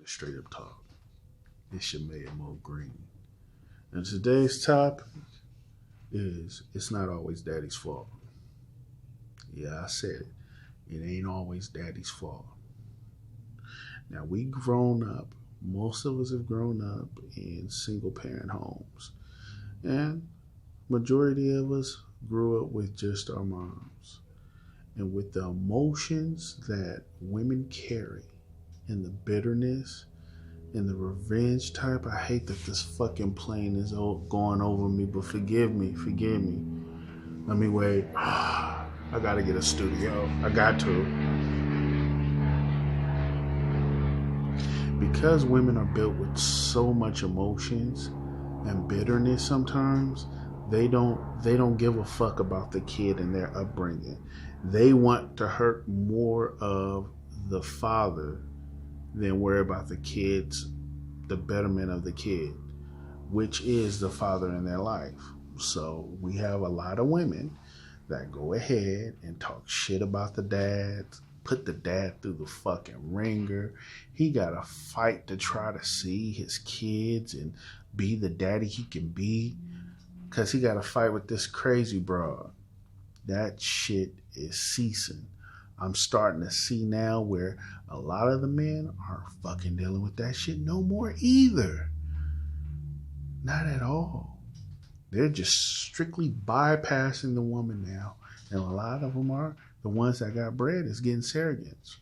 straight up talk. It's your man Mo Green. And today's topic is it's not always daddy's fault. Yeah, I said it. It ain't always daddy's fault. Now we grown up. Most of us have grown up in single parent homes. And majority of us grew up with just our moms. And with the emotions that women carry and the bitterness and the revenge type, I hate that this fucking plane is going over me, but forgive me. Let me wait. I gotta get a studio. I got to. Because women are built with so much emotions and bitterness sometimes, they don't give a fuck about the kid and their upbringing. They want to hurt more of the father than worry about the kids, the betterment of the kid, which is the father in their life. So we have a lot of women that go ahead and talk shit about the dad, put the dad through the fucking ringer. He got to fight to try to see his kids and be the daddy he can be, because he got to fight with this crazy broad. That shit is ceasing. I'm starting to see now where a lot of the men aren't fucking dealing with that shit no more either. Not at all. They're just strictly bypassing the woman now. And a lot of them are the ones that got bread is getting surrogates.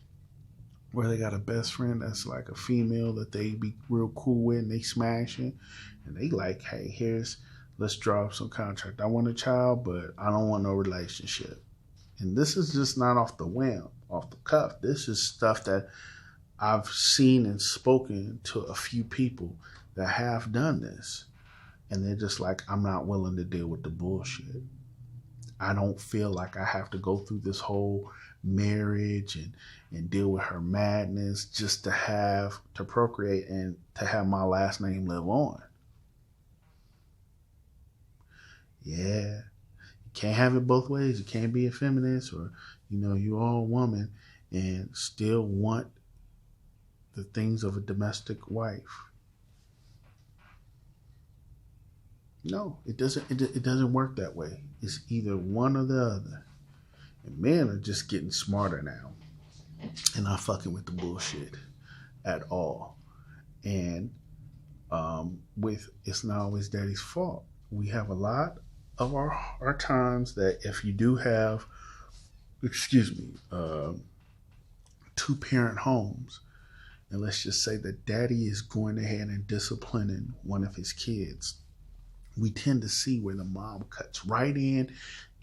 Where they got a best friend that's like a female that they be real cool with and they smashing. And they like, hey, let's draw up some contract. I want a child, but I don't want no relationship. And this is just not off the whim, off the cuff. This is stuff that I've seen and spoken to a few people that have done this. And they're just like, I'm not willing to deal with the bullshit. I don't feel like I have to go through this whole marriage and deal with her madness just to procreate and to have my last name live on. Yeah. You can't have it both ways. You can't be a feminist or, you're all a woman and still want the things of a domestic wife. No, it doesn't. It doesn't work that way. It's either one or the other. And men are just getting smarter now and not fucking with the bullshit at all. And with it's not always daddy's fault. We have a lot of our times that if you do have, two-parent homes, and let's just say that daddy is going ahead and disciplining one of his kids, we tend to see where the mom cuts right in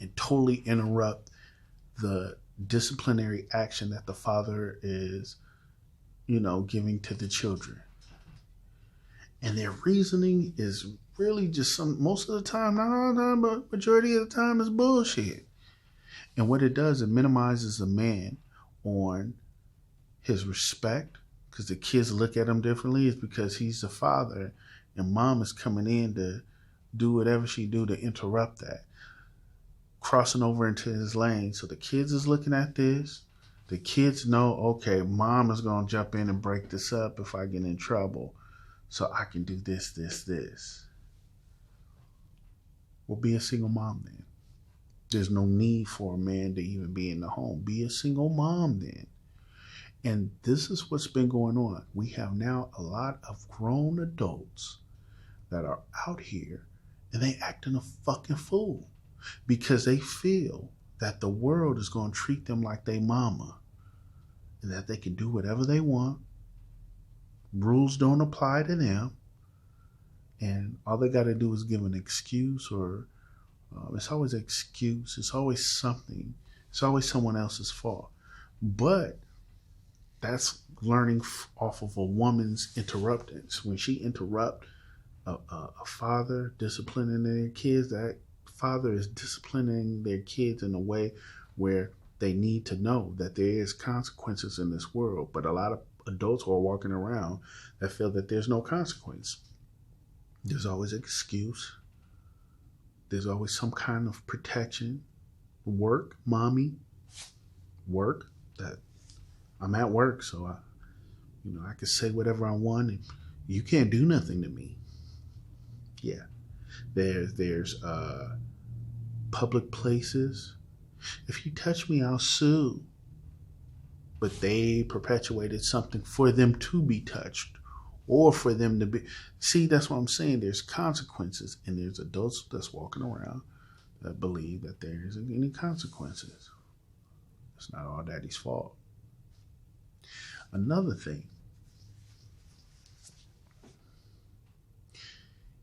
and totally interrupt the disciplinary action that the father is, giving to the children. And their reasoning is really just most of the time, not all the time, but majority of the time is bullshit. And what it does, it minimizes the man on his respect, because the kids look at him differently. It's because he's the father and mom is coming in to do whatever she do to interrupt that, crossing over into his lane. So the kids is looking at this. The kids know, okay, mom is going to jump in and break this up if I get in trouble. So I can do this. Well, be a single mom then. There's no need for a man to even be in the home. Be a single mom then. And this is what's been going on. We have now a lot of grown adults that are out here and they acting a fucking fool because they feel that the world is going to treat them like they mama and that they can do whatever they want. Rules don't apply to them. And all they got to do is give an excuse or it's always an excuse. It's always something. It's always someone else's fault. But that's learning off of a woman's interruptance. When she interrupt a father disciplining their kids, that father is disciplining their kids in a way where they need to know that there is consequences in this world. But a lot of adults are walking around that feel that there's no consequence. There's always an excuse. There's always some kind of protection. Work, mommy. Work. That I'm at work, so I can say whatever I want, and you can't do nothing to me. Yeah, there's public places. If you touch me, I'll sue. But they perpetuated something for them to be touched, or for them to be. See, that's what I'm saying. There's consequences, and there's adults that's walking around that believe that there isn't any consequences. It's not all daddy's fault. Another thing,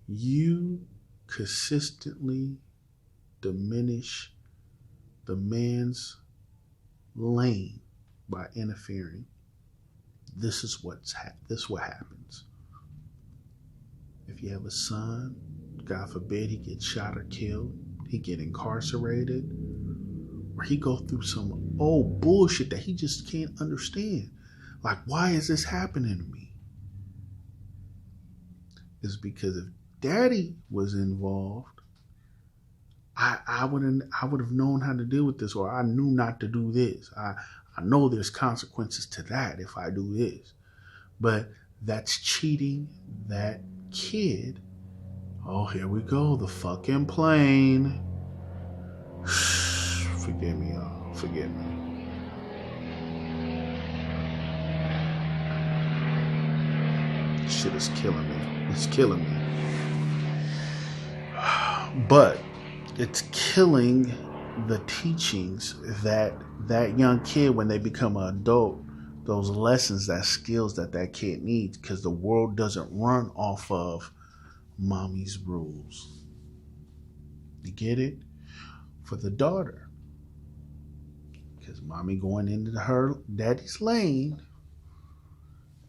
you consistently diminish the man's lane by interfering. This is what happens. If you have a son, God forbid he gets shot or killed, he get incarcerated, or he go through some old bullshit that he just can't understand. Like, why is this happening to me? It's because if daddy was involved, I would have known how to deal with this, or I knew not to do this. I know there's consequences to that if I do this. But that's cheating that kid. Oh, here we go. The fucking plane. Forgive me, y'all. Forgive me. Shit is killing me. It's killing me. But it's killing the teachings that young kid, when they become an adult, those lessons, that skills that kid needs, because the world doesn't run off of mommy's rules. You get it? For the daughter, because mommy going into her daddy's lane,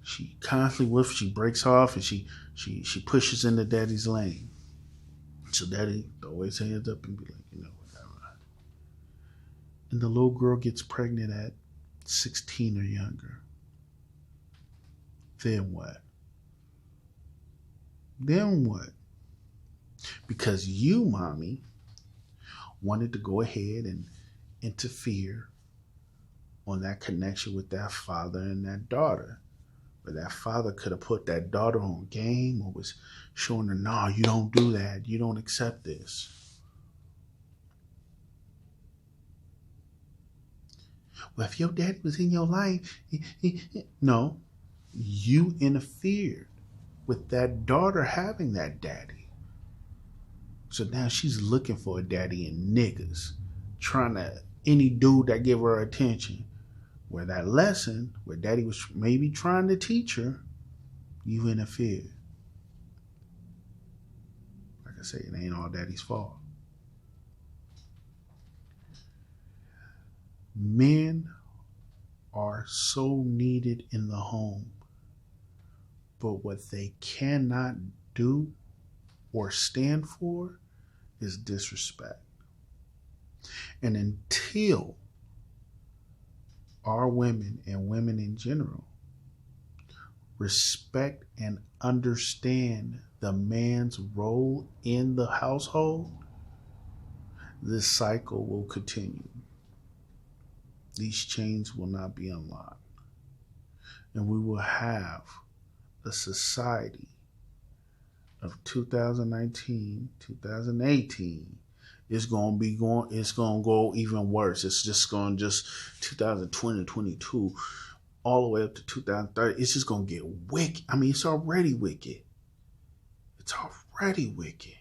she constantly she breaks off, and she pushes into daddy's lane. So daddy throw his hands up and be like, whatever. And the little girl gets pregnant at 16 or younger. Then what? Then what? Because you, mommy, wanted to go ahead and interfere on that connection with that father and that daughter. But that father could have put that daughter on game, or was showing her, no, you don't do that. You don't accept this. Well, if your daddy was in your life, no, you interfered with that daughter having that daddy. So now she's looking for a daddy in niggas, trying to, any dude that give her attention. Where that lesson, where daddy was maybe trying to teach her, you interfered. Like I say, it ain't all daddy's fault. Men are so needed in the home, but what they cannot do or stand for is disrespect. And until our women, and women in general, respect and understand the man's role in the household, this cycle will continue. These chains will not be unlocked. And we will have a society of 2019, 2018, it's going to go even worse. It's just going 2020, 22, all the way up to 2030. It's just going to get wicked. I mean, it's already wicked. It's already wicked.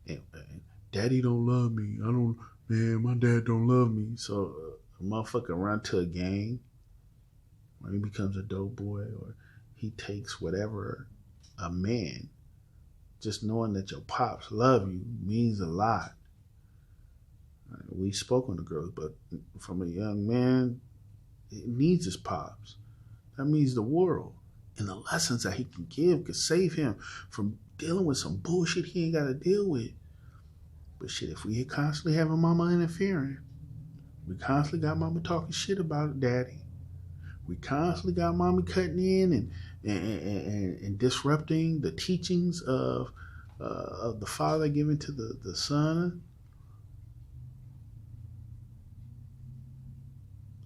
And daddy don't love me. My dad don't love me. So a motherfucker run to a gang, when he becomes a dope boy, or he takes whatever, a man. Just knowing that your pops love you means a lot. We spoke on the girls, but from a young man, it needs his pops. That means the world. And the lessons that he can give could save him from dealing with some bullshit he ain't got to deal with. But shit, if we constantly having mama interfering, we constantly got mama talking shit about daddy, we constantly got mommy cutting in and disrupting the teachings of the father given to the son.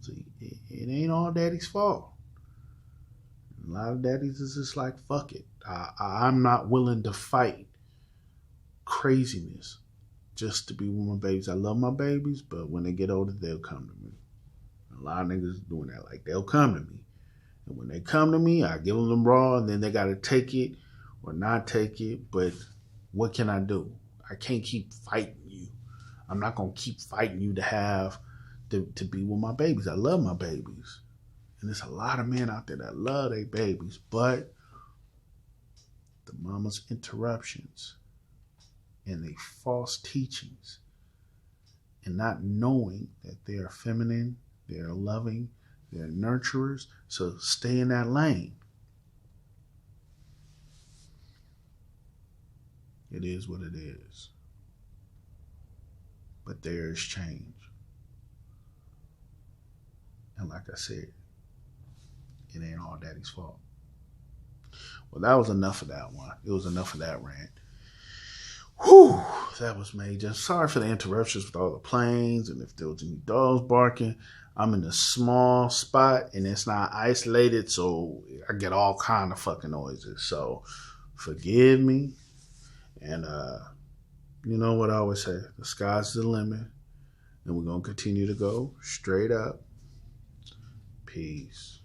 See, it ain't all daddy's fault. A lot of daddies is just like, fuck it. I'm not willing to fight craziness just to be with my babies. I love my babies, but when they get older, they'll come to me. A lot of niggas doing that. Like, they'll come to me. And when they come to me, I give them raw, and then they got to take it or not take it. But what can I do? I can't keep fighting you. I'm not going to keep fighting you to be with my babies. I love my babies. And there's a lot of men out there that love their babies, but the mama's interruptions and the false teachings and not knowing that they are feminine, they are loving, they're nurturers, so stay in that lane. It is what it is. But there is change. And like I said, it ain't all daddy's fault. Well, that was enough of that one. It was enough of that rant. Whew, that was major. Sorry for the interruptions with all the planes and if there was any dogs barking. I'm in a small spot and it's not isolated, so I get all kind of fucking noises. So forgive me. And you know what I always say, the sky's the limit. And we're going to continue to go straight up. Peace.